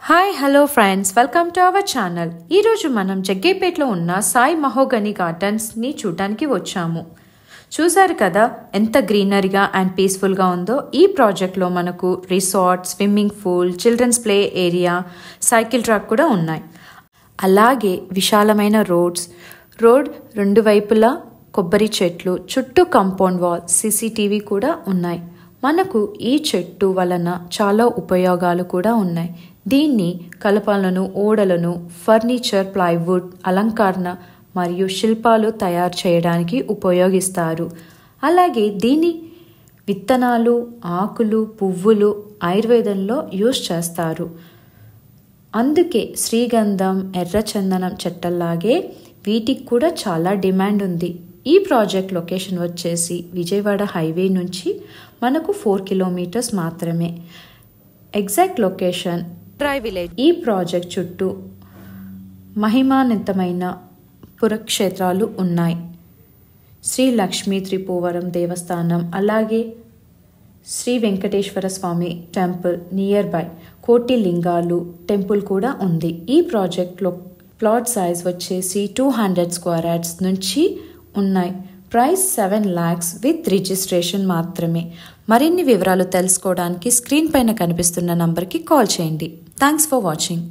Hi hello friends, welcome to our channel. ఈరోజు మనం జగ్గేపేటలో ఉన్న సాయి మహోగని గార్డెన్స్ని చూడడానికి వచ్చాము. చూసారు కదా ఎంత గ్రీనరీగా అండ్ పీస్ఫుల్గా ఉందో. ఈ ప్రాజెక్ట్లో మనకు resort, swimming pool, children's play area, cycle track కూడా ఉన్నాయి. అలాగే విశాలమైన రోడ్ రెండు వైపులా కొబ్బరి చెట్లు, చుట్టూ కాంపౌండ్ వాల్, సీసీటీవీ కూడా ఉన్నాయి. మనకు ఈ చెట్టు వలన చాలా ఉపయోగాలు కూడా ఉన్నాయి. దీన్ని కలపాలను, ఓడలను, ఫర్నిచర్, ప్లైవుడ్, అలంకరణ మరియు శిల్పాలు తయారు చేయడానికి ఉపయోగిస్తారు. అలాగే దీని విత్తనాలు, ఆకులు, పువ్వులు ఆయుర్వేదంలో యూజ్ చేస్తారు. అందుకే శ్రీగంధం, ఎర్రచందనం చెట్టల్లాగే వీటికి కూడా చాలా డిమాండ్ ఉంది. ఈ ప్రాజెక్ట్ లొకేషన్ వచ్చేసి విజయవాడ హైవే నుంచి మనకు 4 కిలోమీటర్స్ మాత్రమే. Exact location dry village. ఈ ప్రాజెక్ట్ చుట్టూ మహిమాన్వితమైన పురక్షేత్రాలు ఉన్నాయి. శ్రీ లక్ష్మీ త్రిపువరం దేవస్థానం, అలాగే శ్రీ వెంకటేశ్వర స్వామి టెంపుల్ నియర్ బై, కోటి లింగాలు టెంపుల్ కూడా ఉంది. ఈ ప్రాజెక్ట్లో ప్లాట్ సైజ్ వచ్చేసి 200 స్క్వేర్ యార్డ్స్ నుంచి ఉన్నాయి. ప్రైస్ 7 lakhs విత్ రిజిస్ట్రేషన్ మాత్రమే. మరిన్ని వివరాలు తెలుసుకోవడానికి స్క్రీన్ పైన కనిపిస్తున్న నంబర్కి కాల్ చేయండి. Thanks for watching.